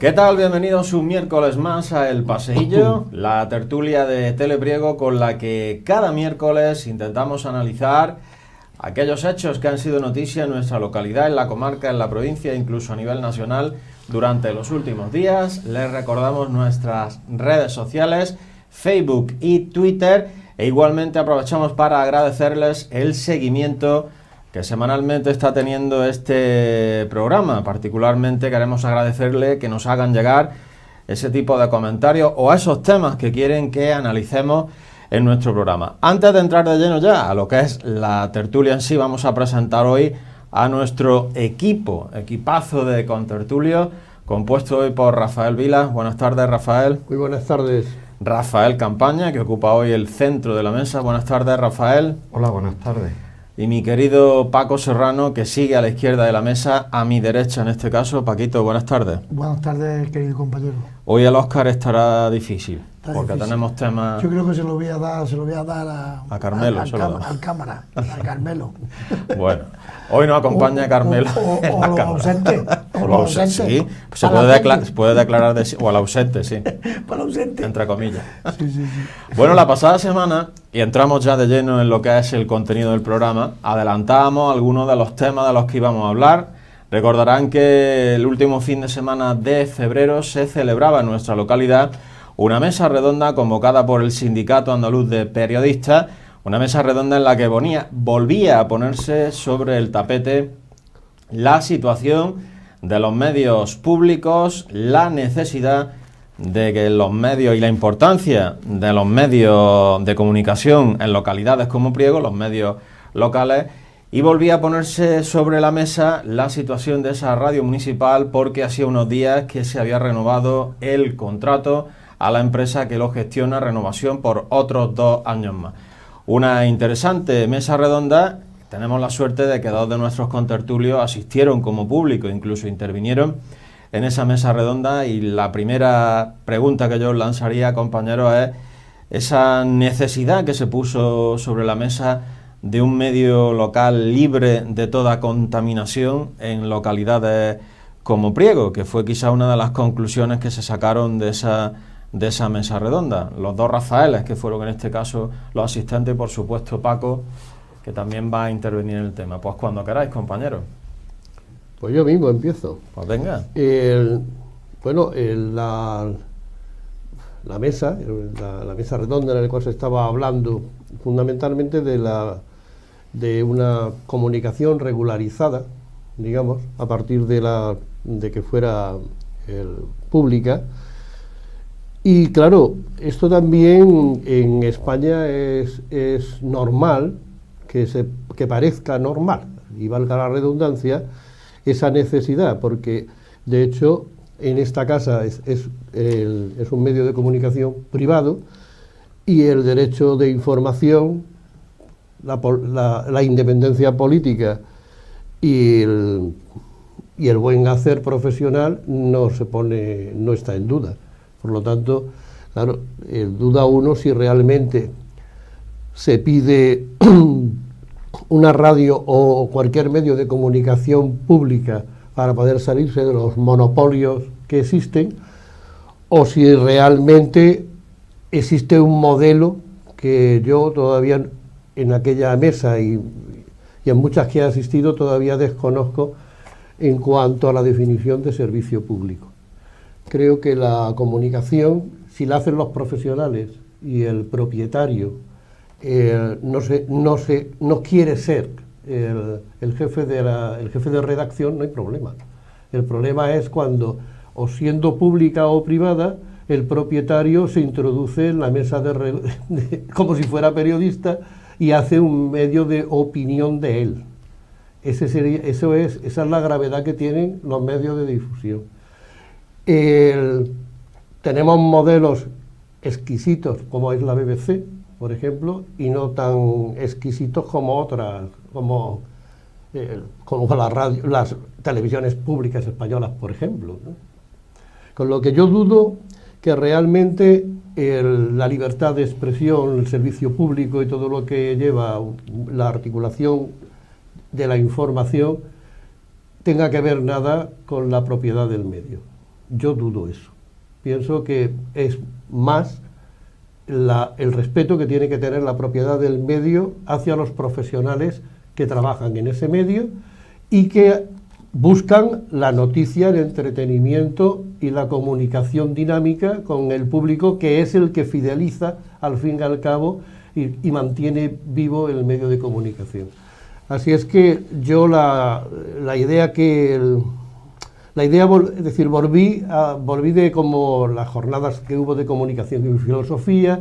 ¿Qué tal? Bienvenidos un miércoles más a El Paseillo, la tertulia de Telepriego con la que cada miércoles intentamos analizar aquellos hechos que han sido noticia en nuestra localidad, en la comarca, en la provincia, incluso a nivel nacional durante los últimos días. Les recordamos nuestras redes sociales, Facebook y Twitter, e igualmente aprovechamos para agradecerles el seguimiento que semanalmente está teniendo este programa. Particularmente queremos agradecerle que nos hagan llegar ese tipo de comentarios o esos temas que quieren que analicemos en nuestro programa. Antes de entrar de lleno ya a lo que es la tertulia en sí, vamos a presentar hoy a nuestro equipazo de contertulios, compuesto hoy por Rafael Vilas. Buenas tardes, Rafael. Muy buenas tardes. Rafael Campaña, que ocupa hoy el centro de la mesa. Buenas tardes, Rafael. Hola, buenas tardes. Y mi querido Paco Serrano, que sigue a la izquierda de la mesa, a mi derecha en este caso. Paquito, buenas tardes. Buenas tardes, querido compañero. Hoy el Óscar estará difícil, porque difícil. Tenemos temas... Yo creo que se lo voy a dar a Carmelo. Al cámara, a Carmelo. Bueno, hoy nos acompaña Carmelo. O los ausentes. O los ausentes. Sí, se puede declarar o al ausente, sí. Para ausente. Entre comillas. Sí. Bueno, la pasada semana, y entramos ya de lleno en lo que es el contenido del programa, adelantábamos algunos de los temas de los que íbamos a hablar. Recordarán que el último fin de semana de febrero se celebraba en nuestra localidad una mesa redonda convocada por el Sindicato Andaluz de Periodistas, una mesa redonda en la que volvía a ponerse sobre el tapete la situación de los medios públicos, la necesidad de que los medios y la importancia de los medios de comunicación en localidades como Priego, los medios locales, y volvía a ponerse sobre la mesa la situación de esa radio municipal porque hacía unos días que se había renovado el contrato a la empresa que lo gestiona, renovación por otros 2 años más. Una interesante mesa redonda. Tenemos la suerte de que 2 de nuestros contertulios asistieron como público, incluso intervinieron en esa mesa redonda, y la primera pregunta que yo os lanzaría, compañeros, es esa necesidad que se puso sobre la mesa de un medio local libre de toda contaminación en localidades como Priego, que fue quizá una de las conclusiones que se sacaron de esa mesa redonda. Los 2 Rafaeles, que fueron en este caso los asistentes, y por supuesto Paco, que también va a intervenir en el tema. Pues cuando queráis, compañeros. Pues yo mismo empiezo. Pues venga. La mesa redonda en la cual se estaba hablando fundamentalmente de una comunicación regularizada, digamos, a partir de que fuera pública. Y claro, esto también en España es normal que parezca normal, y valga la redundancia, esa necesidad, porque de hecho en esta casa es un medio de comunicación privado, y el derecho de información, la independencia política y el buen hacer profesional no está en duda. Por lo tanto, claro, duda uno si realmente se pide una radio o cualquier medio de comunicación pública para poder salirse de los monopolios que existen, o si realmente existe un modelo que yo todavía en aquella mesa y en muchas que he asistido todavía desconozco en cuanto a la definición de servicio público. Creo que la comunicación, si la hacen los profesionales y el propietario no quiere ser el jefe de redacción, no hay problema. El problema es cuando, o siendo pública o privada, el propietario se introduce en la mesa como si fuera periodista y hace un medio de opinión de él. Esa es la gravedad que tienen los medios de difusión. Tenemos modelos exquisitos como es la BBC, por ejemplo, y no tan exquisitos como otras, como las televisiones públicas españolas, por ejemplo, ¿no? Con lo que yo dudo que realmente la libertad de expresión, el servicio público y todo lo que lleva la articulación de la información tenga que ver nada con la propiedad del medio. yo dudo eso. Pienso que es más el respeto que tiene que tener la propiedad del medio hacia los profesionales que trabajan en ese medio y que buscan la noticia, el entretenimiento y la comunicación dinámica con el público, que es el que fideliza al fin y al cabo y mantiene vivo el medio de comunicación. Así es que yo la idea es decir, volví de como las jornadas que hubo de comunicación y filosofía,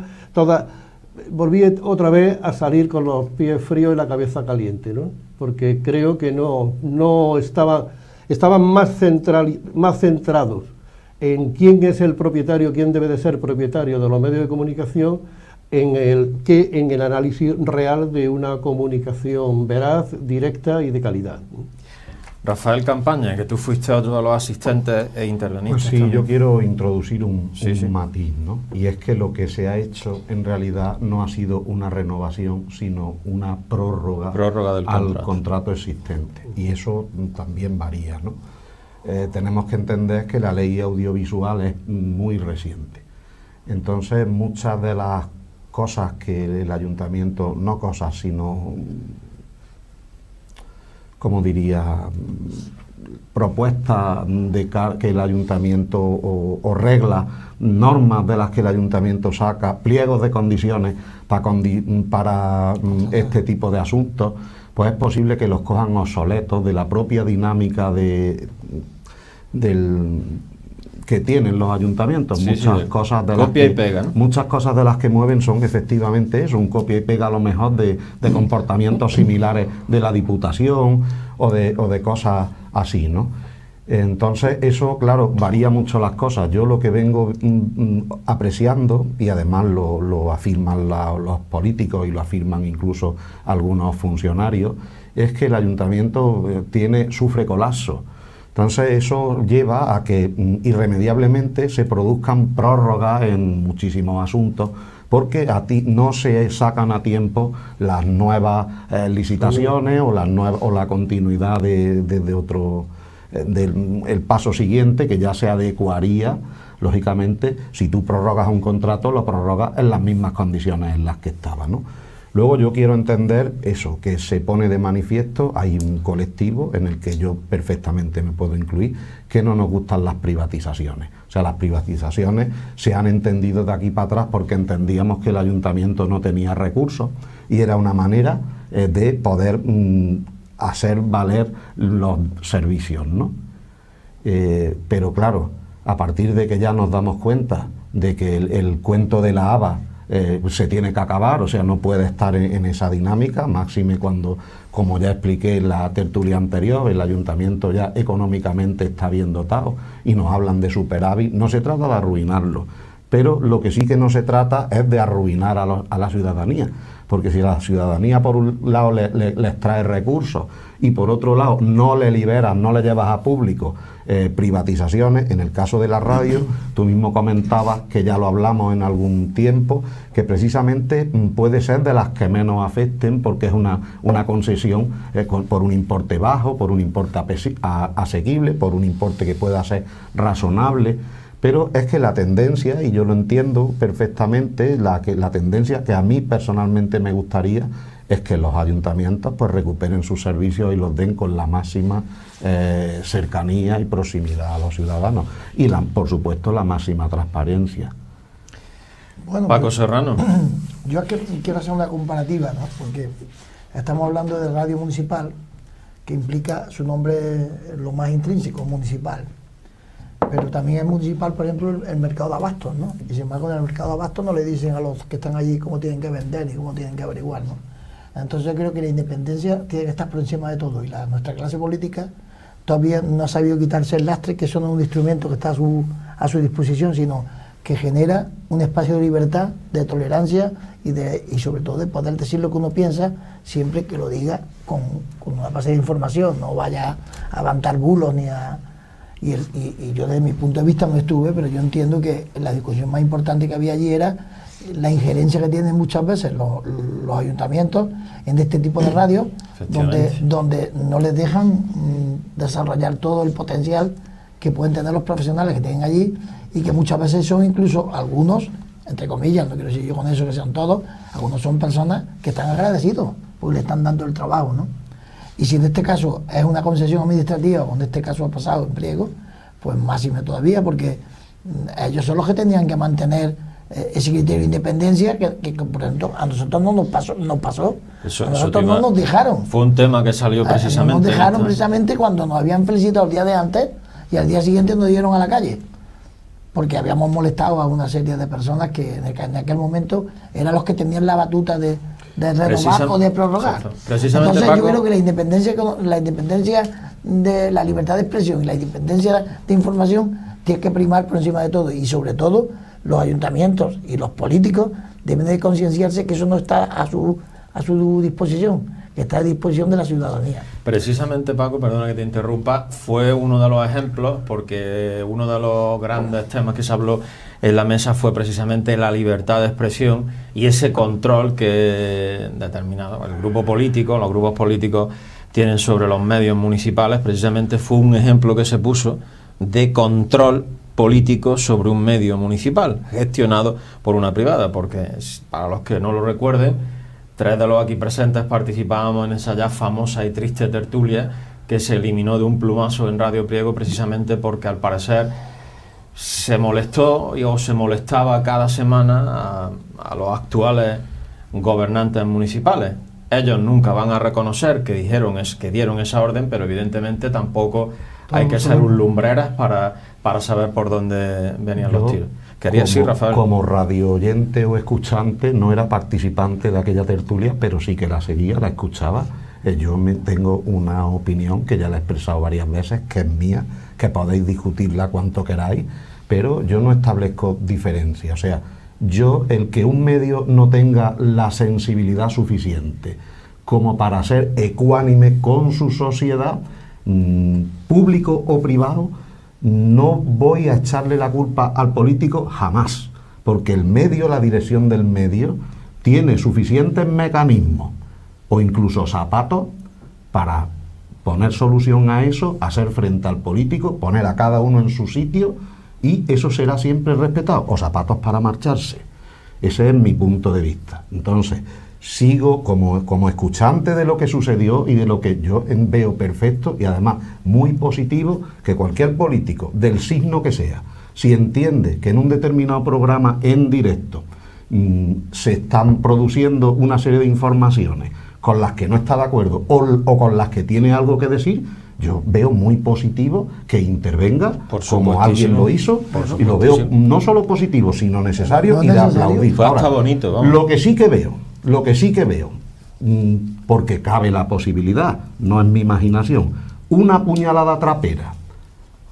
volví otra vez a salir con los pies fríos y la cabeza caliente, ¿no? Porque creo que no estaban más centrados en quién es el propietario, quién debe de ser propietario de los medios de comunicación, que en el análisis real de una comunicación veraz, directa y de calidad. Rafael Campaña, que tú fuiste otro de los asistentes e interveniste. Pues sí, también. yo quiero introducir un Sí. matiz, ¿no? Y es que lo que se ha hecho en realidad no ha sido una renovación, sino una prórroga Del al contrato existente. Y eso también varía, ¿no? Tenemos que entender que la ley audiovisual es muy reciente. Entonces, muchas de las cosas que el ayuntamiento, no cosas, sino, como diría, propuestas que el ayuntamiento o reglas, normas de las que el ayuntamiento saca, pliegos de condiciones para este tipo de asuntos, pues es posible que los cojan obsoletos de la propia dinámica que tienen los ayuntamientos. Cosas de copia y pega, ¿no? Muchas cosas de las que mueven son efectivamente eso, un copia y pega a lo mejor de comportamientos similares de la Diputación o de cosas así, ¿no? Entonces eso, claro, varía mucho las cosas. Yo lo que vengo apreciando, y además lo afirman los políticos y lo afirman incluso algunos funcionarios, es que el ayuntamiento sufre colapso. Entonces eso lleva a que irremediablemente se produzcan prórrogas en muchísimos asuntos, porque no se sacan a tiempo las nuevas licitaciones o la continuidad de otro, del paso siguiente, que ya se adecuaría, lógicamente, si tú prorrogas un contrato, lo prorrogas en las mismas condiciones en las que estaba, ¿no? Luego yo quiero entender eso, que se pone de manifiesto, hay un colectivo en el que yo perfectamente me puedo incluir, que no nos gustan las privatizaciones. O sea, las privatizaciones se han entendido de aquí para atrás porque entendíamos que el ayuntamiento no tenía recursos y era una manera de poder hacer valer los servicios, ¿no? Pero claro, a partir de que ya nos damos cuenta de que el cuento de la haba se tiene que acabar, o sea, no puede estar en esa dinámica, máxime cuando, como ya expliqué en la tertulia anterior, el ayuntamiento ya económicamente está bien dotado y nos hablan de superávit. No se trata de arruinarlo, pero lo que sí que no se trata es de arruinar a la ciudadanía, porque si la ciudadanía por un lado les trae recursos y por otro lado no le liberas, no le llevas a público privatizaciones, en el caso de la radio, tú mismo comentabas, que ya lo hablamos en algún tiempo, que precisamente puede ser de las que menos afecten porque es una concesión por un importe bajo, por un importe asequible, por un importe que pueda ser razonable. Pero es que la tendencia, y yo lo entiendo perfectamente, la tendencia que a mí personalmente me gustaría es que los ayuntamientos pues recuperen sus servicios y los den con la máxima cercanía y proximidad a los ciudadanos y por supuesto la máxima transparencia. Bueno, Paco Serrano. Yo aquí quiero hacer una comparativa, ¿no? Porque estamos hablando de radio municipal, que implica su nombre lo más intrínseco, municipal. Pero también es municipal, por ejemplo, el mercado de abastos, ¿no? Y sin embargo, en el mercado de abastos no le dicen a los que están allí cómo tienen que vender y cómo tienen que averiguar, ¿no? Entonces yo creo que la independencia tiene que estar por encima de todo y nuestra clase política todavía no ha sabido quitarse el lastre, que eso no es un instrumento que está a su disposición, sino que genera un espacio de libertad, de tolerancia y sobre todo de poder decir lo que uno piensa, siempre que lo diga con una base de información, no vaya a levantar bulos ni a... Y yo desde mi punto de vista no estuve, pero yo entiendo que la discusión más importante que había allí era la injerencia que tienen muchas veces los ayuntamientos en este tipo de radios, donde no les dejan desarrollar todo el potencial que pueden tener los profesionales que tienen allí y que muchas veces son incluso algunos, entre comillas, no quiero decir yo con eso que sean todos, algunos son personas que están agradecidos porque le están dando el trabajo, ¿no? Y si en este caso es una concesión administrativa, o en este caso ha pasado en pliego, pues máxime todavía, porque ellos son los que tenían que mantener ese criterio de independencia que por ejemplo, a nosotros no nos pasó. Eso, a nosotros no nos dejaron. Fue un tema que salió precisamente. Nos dejaron precisamente cuando nos habían felicitado el día de antes y al día siguiente nos dieron a la calle. Porque habíamos molestado a una serie de personas que en aquel momento eran los que tenían la batuta de renovar o de prorrogar. Entonces Paco, yo creo que la independencia de la libertad de expresión y la independencia de información tiene que primar por encima de todo, y sobre todo los ayuntamientos y los políticos deben de concienciarse que eso no está a su disposición, que está a disposición de la ciudadanía. Precisamente, Paco, perdona que te interrumpa, fue uno de los ejemplos, porque uno de los grandes temas que se habló en la mesa fue precisamente la libertad de expresión y ese control que determinado el grupo político, los grupos políticos tienen sobre los medios municipales. Precisamente fue un ejemplo que se puso de control político sobre un medio municipal gestionado por una privada, porque para los que no lo recuerden, 3 de los aquí presentes participábamos en esa ya famosa y triste tertulia que se eliminó de un plumazo en Radio Priego, precisamente porque al parecer se molestó o se molestaba cada semana a los actuales gobernantes municipales. Ellos nunca van a reconocer que dieron esa orden, pero evidentemente tampoco hay que ser un lumbreras para saber por dónde venían los tiros. Quería decir, Rafael. Como radio oyente o escuchante, no era participante de aquella tertulia, pero sí que la seguía, la escuchaba. Yo tengo una opinión que ya la he expresado varias veces, que es mía, que podéis discutirla cuanto queráis, pero yo no establezco diferencia. O sea, el que un medio no tenga la sensibilidad suficiente como para ser ecuánime con su sociedad, público o privado, no voy a echarle la culpa al político jamás, porque el medio, la dirección del medio, tiene suficientes mecanismos o incluso zapatos para poner solución a eso, hacer frente al político, poner a cada uno en su sitio, y eso será siempre respetado, o zapatos para marcharse. Ese es mi punto de vista. Entonces, sigo como escuchante de lo que sucedió y de lo que yo veo perfecto y además muy positivo, que cualquier político, del signo que sea, si entiende que en un determinado programa en directo se están produciendo una serie de informaciones con las que no está de acuerdo o con las que tiene algo que decir, yo veo muy positivo que intervenga, como alguien lo hizo, y lo veo no solo positivo, sino necesario y de aplaudir. Ahora, está bonito, vamos. Lo que sí que veo, porque cabe la posibilidad, no es mi imaginación, una puñalada trapera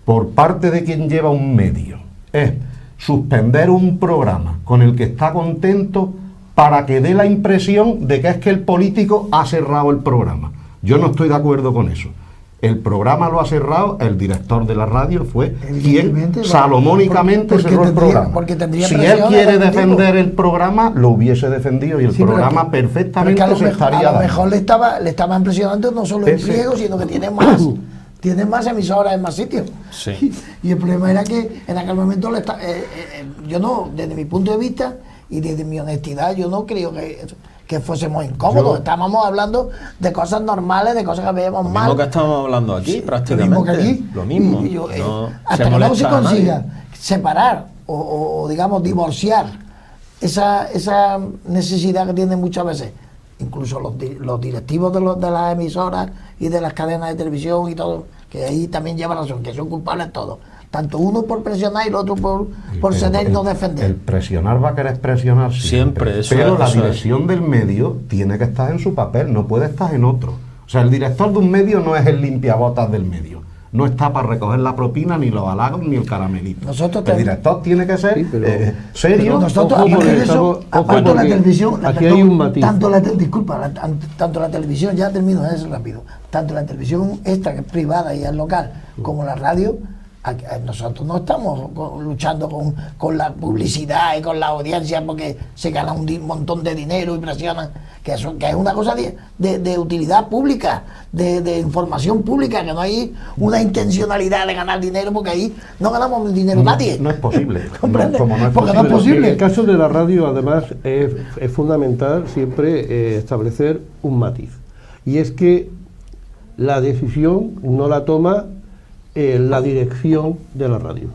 por parte de quien lleva un medio, es suspender un programa con el que está contento para que dé la impresión de que es que el político ha cerrado el programa. Yo no estoy de acuerdo con eso. El programa lo ha cerrado, el director de la radio fue quien salomónicamente cerró el programa. Si él quiere defender el programa, lo hubiese defendido y el programa perfectamente se estaría dando. A lo mejor le estaba impresionando no solo el pliego, sino que tiene más emisoras en más sitios. Sí. Y el problema era que en aquel momento yo no, desde mi punto de vista y desde mi honestidad, yo no creo que fuésemos incómodos. Estábamos hablando de cosas normales, de cosas que veíamos mal. Lo mismo que estamos hablando aquí, prácticamente. Lo mismo que aquí. Lo mismo. Hasta que no se consiga separar o digamos, divorciar esa necesidad que tienen muchas veces, incluso los directivos de las emisoras y de las cadenas de televisión y todo, que ahí también lleva razón, que son culpables todos. Tanto uno por presionar y el otro por ceder y no defender. El presionar va a querer presionar siempre. Pero la dirección del medio tiene que estar en su papel, no puede estar en otro. O sea, el director de un medio no es el limpiabotas del medio. No está para recoger la propina, ni los halagos, ni el caramelito. El director tiene que ser serio. Tanto la televisión, aquí hay un matiz. Tanto la televisión, ya termino eso rápido. Tanto la televisión esta que es privada y es local, como la radio. Nosotros no estamos luchando con la publicidad y con la audiencia porque se gana un montón de dinero y presionan que es una cosa de utilidad pública, de información pública, que no hay una intencionalidad de ganar dinero, porque ahí no ganamos dinero nadie. No es posible. ¿Comprende? Como no es Porque posible. no es posible. En el caso de la radio, además, es fundamental siempre establecer un matiz. Y es que la decisión no la toma la dirección de la radio.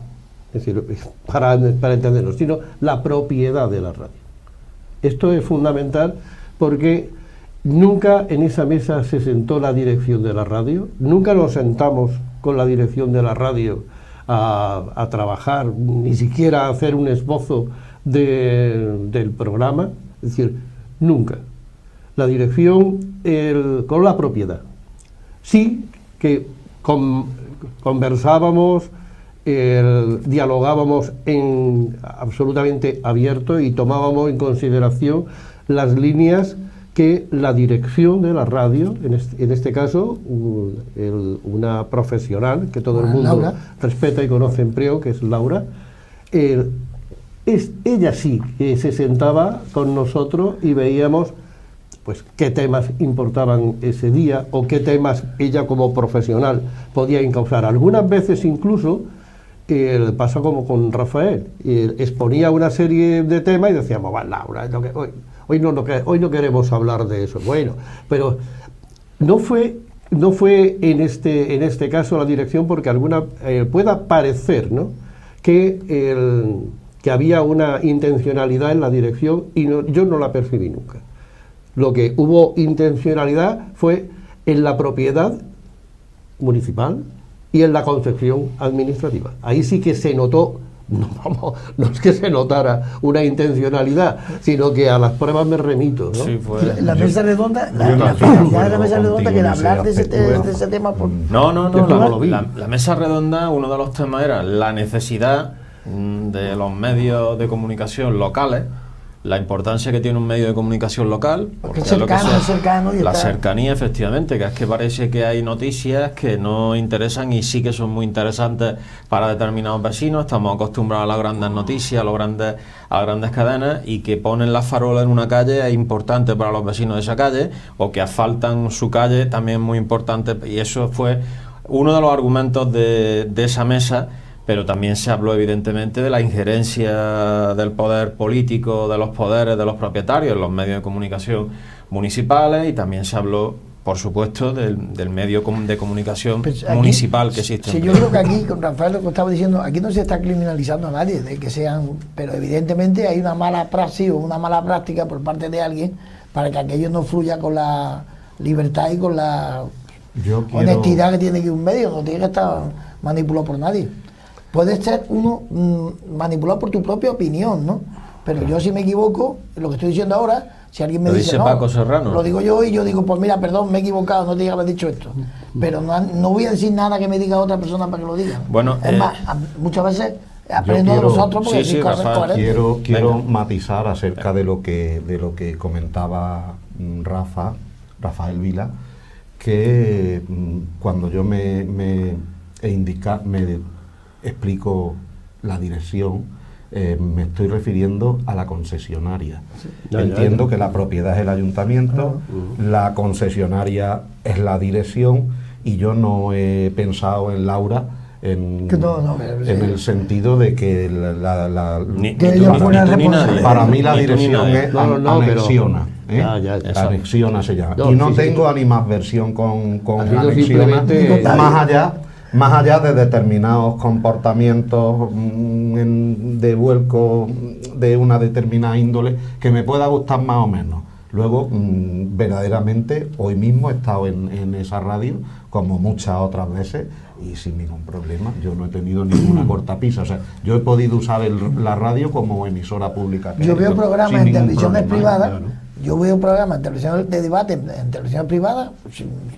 Es decir, para entenderlo, sino la propiedad de la radio. Esto es fundamental porque nunca en esa mesa se sentó la dirección de la radio, nunca nos sentamos con la dirección de la radio a trabajar, ni siquiera a hacer un esbozo del programa, es decir, nunca. La dirección con la propiedad. Sí que conversábamos, dialogábamos absolutamente abierto y tomábamos en consideración las líneas que la dirección de la radio, en este caso una profesional que todo el mundo Laura respeta y conoce en Priego, que es Laura, ella sí que se sentaba con nosotros y veíamos pues qué temas importaban ese día o qué temas ella como profesional podía encauzar. Algunas veces incluso pasó como con Rafael, exponía una serie de temas y decíamos, va, Laura, hoy no queremos hablar de eso. Bueno, pero no fue en este caso la dirección, porque pueda parecer, ¿no?, que había una intencionalidad en la dirección y yo no la percibí nunca. Lo que hubo intencionalidad fue en la propiedad municipal y en la concepción administrativa. Ahí sí que se notó, no es que se notara una intencionalidad, sino que a las pruebas me remito, ¿no? Sí, fue. La mesa redonda, yo no la estoy de finalidad de la acuerdo mesa redonda, contigo que era en ese hablar de aspecto. ese tema. No, Yo no lo vi. la mesa redonda, uno de los temas era la necesidad de los medios de comunicación locales, la importancia que tiene un medio de comunicación local, Porque es es lo que cercano y la está... cercanía, efectivamente, que es que parece que hay noticias que no interesan y sí que son muy interesantes para determinados vecinos. Estamos acostumbrados a las grandes noticias, a las grandes cadenas, y que ponen la farola en una calle es importante para los vecinos de esa calle, o que asfaltan su calle también es muy importante, y eso fue uno de los argumentos de esa mesa. Pero también se habló evidentemente de la injerencia del poder político, de los poderes de los propietarios en los medios de comunicación municipales, y también se habló, por supuesto, del medio de comunicación Pues aquí, municipal que existe. Sí, yo creo que aquí, con Rafael, lo que estaba diciendo, aquí no se está criminalizando a nadie, de que sean, pero evidentemente hay una mala praxis o una mala práctica por parte de alguien para que aquello no fluya con la libertad y con la honestidad que tiene que un medio, no tiene que estar manipulado por nadie. Puede ser uno manipulado por tu propia opinión, ¿no? Pero yo, si me equivoco, lo que estoy diciendo ahora, si alguien me Lo dice dice no, Paco Serrano. lo digo yo, y yo digo, pues mira, perdón, me he equivocado, no tenía que haber dicho esto. Pero no voy a decir nada que me diga otra persona para que lo diga. Bueno, es más, muchas veces aprendo de los otros porque sí, cosas Rafael, coherentes. Quiero Venga. matizar acerca de lo que comentaba Rafael Vila, que cuando yo me explico la dirección, me estoy refiriendo a la concesionaria. Entiendo que la propiedad es el ayuntamiento, la concesionaria es la dirección, y yo no he pensado en Laura en el sentido de que Que ella fuera responsable. para mí la Ni tú ni dirección nadie. es No, pero- anexiona. Ya. Anexiona se llama. No, Y no sí, tengo sí. animadversión con Ha sido anexiona, simplemente- más allá de determinados comportamientos de vuelco de una determinada índole que me pueda gustar más o menos. Luego, verdaderamente, hoy mismo he estado en esa radio, como muchas otras veces, y sin ningún problema. Yo no he tenido ninguna cortapisa. O sea, yo he podido usar la radio como emisora pública. Yo veo programas sin en ningún televisiones problema, privadas, claro. yo veo programas en televisión de debate, en televisión privada,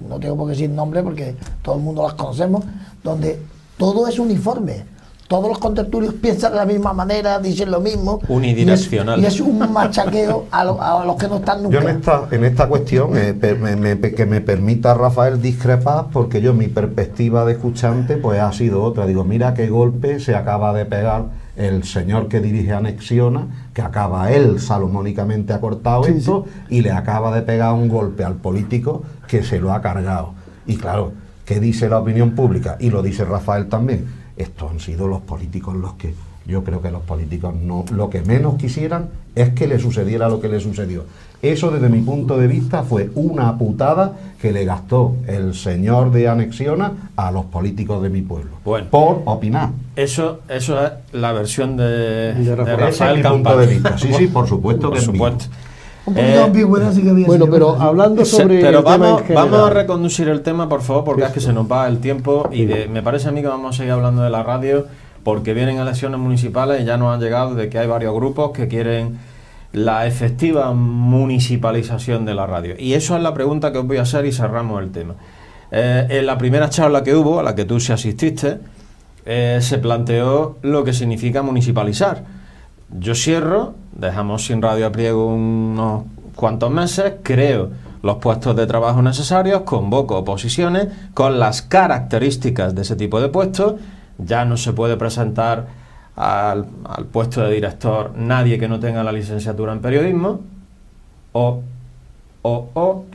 no tengo por qué decir nombre porque todo el mundo las conocemos, donde todo es uniforme. Todos los contertulios piensan de la misma manera, dicen lo mismo. Unidireccional. Y es un machaqueo a los que no están nunca. Yo en esta cuestión, que me permita, Rafael, discrepar, porque yo mi perspectiva de escuchante pues ha sido otra. Digo, mira qué golpe se acaba de pegar el señor que dirige Anexiona, que acaba él salomónicamente ha cortado esto y le acaba de pegar un golpe al político que se lo ha cargado. Y claro, ¿qué dice la opinión pública? Y lo dice Rafael también. Estos han sido los políticos los que... Yo creo que los políticos no, lo que menos quisieran es que le sucediera lo que le sucedió. Eso, desde mi punto de vista, fue una putada que le gastó el señor de Anexiona a los políticos de mi pueblo. Bueno, por opinar. Eso es la versión de Rafael. Rafael Ese es mi Campana. punto de vista. Sí, por supuesto que es mío. Un poquito de ambigüedad sí que había. Bueno, pero hablando sobre pero el tema vamos en general, a reconducir el tema, por favor, porque es que se nos va el tiempo y me parece a mí que vamos a seguir hablando de la radio porque vienen elecciones municipales y ya nos han llegado de que hay varios grupos que quieren la efectiva municipalización de la radio. Y eso es la pregunta que os voy a hacer y cerramos el tema. En la primera charla que hubo, a la que tú sí asististe, se planteó lo que significa municipalizar. Yo cierro, dejamos sin Radio a Priego unos cuantos meses, creo los puestos de trabajo necesarios, convoco oposiciones con las características de ese tipo de puestos. Ya no se puede presentar al puesto de director nadie que no tenga la licenciatura en periodismo o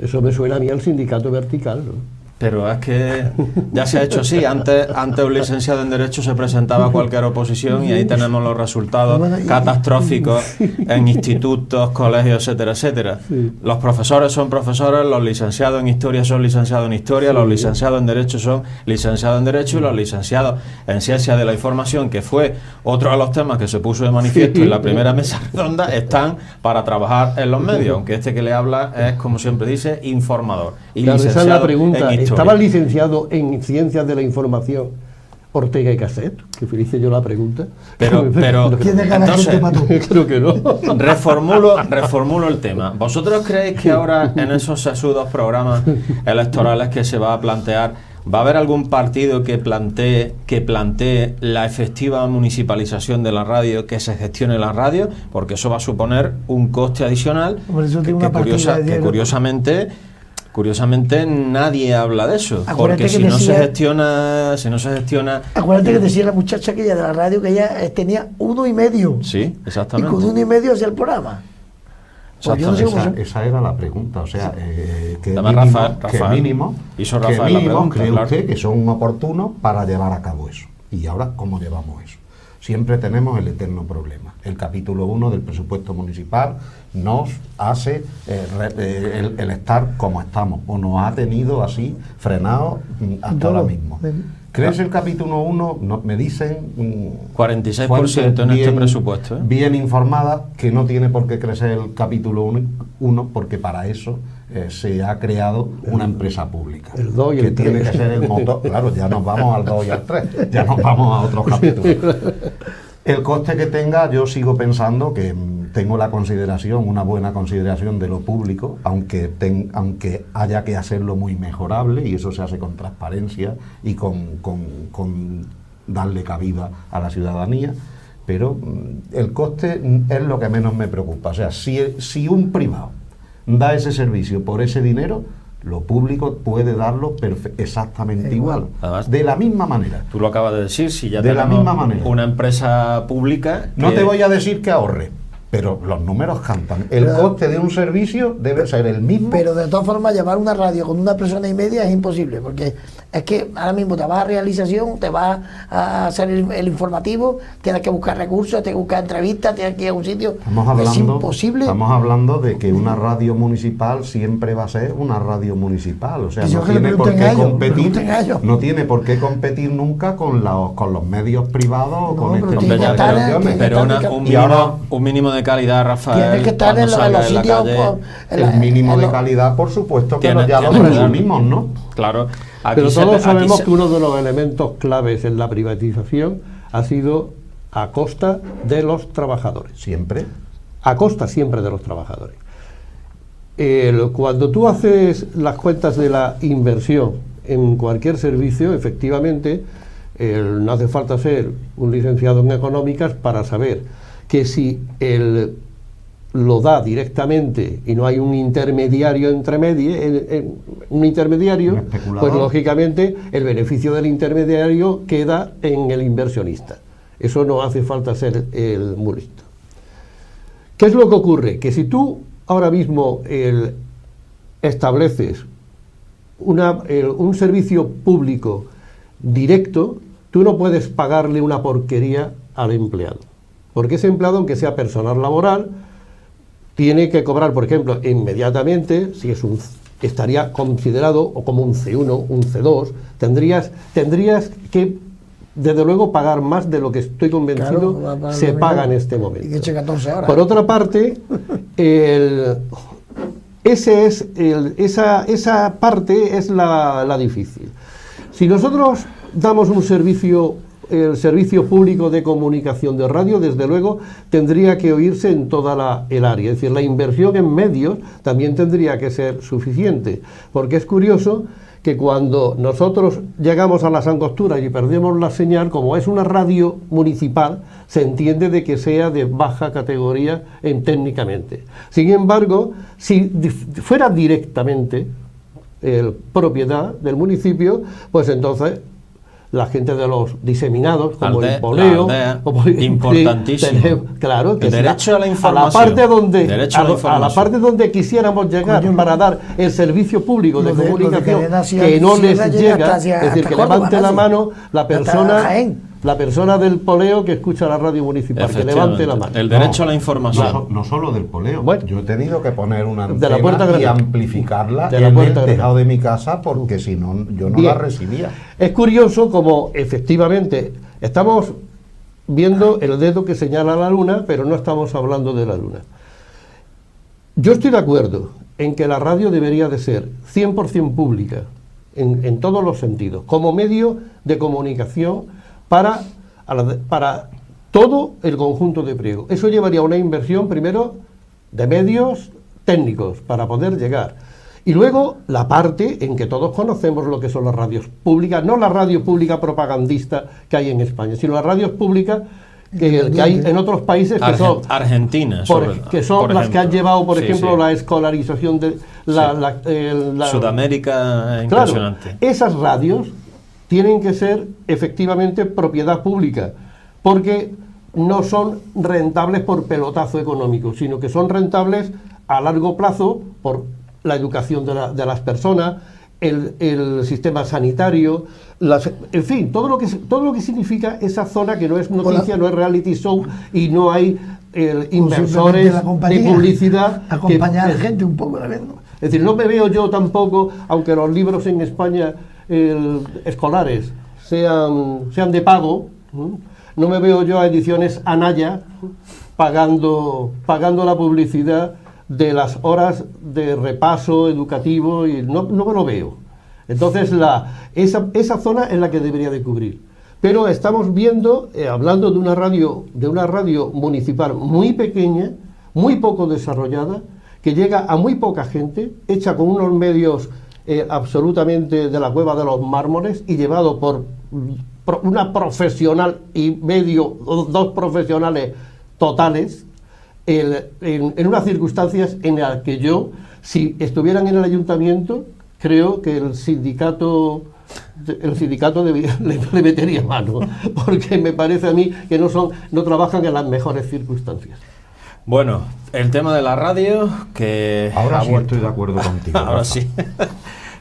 eso me suena a mí al sindicato vertical, ¿no? Pero es que ya se ha hecho así. Antes un licenciado en Derecho se presentaba a cualquier oposición y ahí tenemos los resultados catastróficos en institutos, colegios, etcétera, etcétera. Sí. Los profesores son profesores, los licenciados en Historia son licenciados en Historia, los licenciados en Derecho son licenciados en Derecho y los licenciados en Ciencia de la Información, que fue otro de los temas que se puso de manifiesto en la primera mesa redonda, están para trabajar en los medios, aunque este que le habla es, como siempre dice, informador. Y claro, esa es la pregunta. en Historia. ¿Estaba licenciado en Ciencias de la Información Ortega y Gasset? Que felice yo la pregunta. Pero ¿Tiene ganas entonces, gente para tú? creo que no. reformulo el tema. ¿Vosotros creéis que ahora en esos sesudos programas electorales que se va a plantear, va a haber algún partido que plantee la efectiva municipalización de la radio, que se gestione la radio? Porque eso va a suponer un coste adicional Por eso tiene una partida de dinero. Curiosamente nadie habla de eso. Acuérdate Porque que si no se decía- gestiona Acuérdate que decía la muchacha aquella de la radio que ella tenía 1,5. Sí, Y exactamente. con 1,5 hacía el programa. Pues yo no sé cómo Esa era la pregunta, o sea, que Dame mínimo, Rafael. Hizo Rafael la pregunta, cree claro. usted que son oportunos para llevar a cabo eso. Y ahora, ¿cómo llevamos eso? Siempre tenemos el eterno problema. El capítulo 1 del presupuesto municipal nos hace el estar como estamos, o nos ha tenido así frenados hasta Todo. ahora mismo. ¿Crees el capítulo 1? Me dicen 46% fuentes en este presupuesto, ¿eh? bien informadas, que no tiene por qué crecer el capítulo 1 porque para eso se ha creado una empresa pública. El 2 y que el tiene 3. que ser el motor. Claro, ya nos vamos al 2 y al 3, ya nos vamos a otros capítulos. El coste que tenga, yo sigo pensando que tengo una buena consideración de lo público, aunque haya que hacerlo muy mejorable, y eso se hace con transparencia y con darle cabida a la ciudadanía, pero el coste es lo que menos me preocupa. O sea, si un privado da ese servicio por ese dinero, lo público puede darlo exactamente igual, Además, de la misma manera. Tú lo acabas de decir, si ya De la tenemos misma manera. una empresa pública... No que- te voy a decir que ahorre, pero los números cantan. El Pero- coste de un servicio debe ser el mismo. Pero de todas formas, llevar una radio con 1,5 es imposible, porque es que ahora mismo te vas a realización, te vas a hacer el informativo, tienes que buscar recursos, tienes que buscar entrevistas, tienes que ir a un sitio. Es imposible. Estamos hablando de que una radio municipal siempre va a ser una radio municipal. O sea, Y yo no que le tiene por pregunten qué a ellos, competir. pregunten a ellos. No tiene por qué competir nunca con los medios privados o No, con pero este tiene tipo que de estar en- televisiones. tiene Pero un Y ahora- un mínimo de calidad, Rafael. Tienes que estar cuando en los salgas en la sitios. calle, El mínimo de los- calidad, por supuesto, que Tiene- ya lo tiene- presumimos, ¿no? Claro. Aquí Pero se- todos aquí sabemos se- que uno de los elementos claves en la privatización ha sido a costa de los trabajadores. Siempre. A costa siempre de los trabajadores. Cuando tú haces las cuentas de la inversión en cualquier servicio, efectivamente, no hace falta ser un licenciado en económicas para saber que si él lo da directamente y no hay un intermediario entre medio, un intermediario, Un especulador. pues lógicamente el beneficio del intermediario queda en el inversionista. Eso no hace falta ser muy listo. ¿Qué es lo que ocurre? Que si tú ahora mismo estableces un servicio público directo, tú no puedes pagarle una porquería al empleado. Porque ese empleado, aunque sea personal laboral, tiene que cobrar, por ejemplo, inmediatamente, si estaría considerado como un C1, un C2, tendrías que, desde luego, pagar más de lo que estoy convencido se paga en este momento. Y que eche 14 horas. Por otra parte, esa parte es la difícil. Si nosotros damos el servicio público de comunicación de radio, desde luego tendría que oírse en toda el área. Es decir, la inversión en medios también tendría que ser suficiente, porque es curioso que cuando nosotros llegamos a las Angosturas y perdemos la señal, como es una radio municipal, se entiende de que sea de baja categoría técnicamente. Sin embargo, si fuera directamente propiedad del municipio, pues entonces la gente de los diseminados, como el poleo, importantísimo. Claro, que el derecho a la información. A la parte donde quisiéramos llegar para dar el servicio público de comunicación que no les llega, es decir, que levante la mano la persona del poleo que escucha la radio municipal, que levante la mano. El derecho a la información. No solo del poleo. Bueno, yo he tenido que poner una de la antena y amplificarla en el tejado de mi casa, porque si no, yo no la recibía. Es curioso como efectivamente estamos viendo el dedo que señala la luna, pero no estamos hablando de la luna. Yo estoy de acuerdo en que la radio debería de ser 100% pública, en todos los sentidos, como medio de comunicación para todo el conjunto de Priego. Eso llevaría a una inversión, primero, de medios técnicos para poder llegar. Y luego la parte en que todos conocemos lo que son las radios públicas, no la radio pública propagandista que hay en España, sino las radios públicas que hay en otros países que son Argentina, que son las que han llevado, por ejemplo, la escolarización de Sudamérica, impresionante. Claro, esas radios tienen que ser efectivamente propiedad pública, porque no son rentables por pelotazo económico, sino que son rentables a largo plazo por la educación de las personas, el sistema sanitario, en fin, todo lo que significa esa zona que no es noticia, no es reality show y no hay inversores ni publicidad. Acompañar a la gente un poco, ¿no? Es decir, no me veo yo tampoco, aunque los libros en España escolares sean de pago, no me veo yo a Ediciones Anaya pagando la publicidad de las horas de repaso educativo, y no me lo veo. Entonces esa zona es la que debería de cubrir. Pero estamos viendo, hablando de una radio municipal muy pequeña, muy poco desarrollada, que llega a muy poca gente, hecha con unos medios absolutamente de la cueva de los mármoles y llevado por una profesional y medio, dos profesionales totales, en unas circunstancias en las que yo, si estuvieran en el ayuntamiento, creo que el sindicato le metería mano, porque me parece a mí que no trabajan en las mejores circunstancias. Bueno, el tema de la radio, que ahora sí estoy de acuerdo contigo. Ahora sí,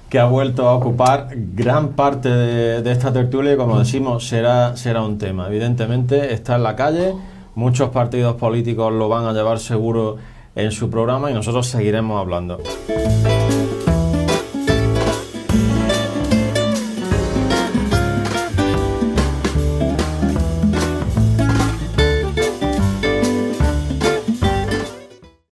que ha vuelto a ocupar gran parte de esta tertulia y, como decimos, será un tema. Evidentemente está en la calle, muchos partidos políticos lo van a llevar seguro en su programa y nosotros seguiremos hablando.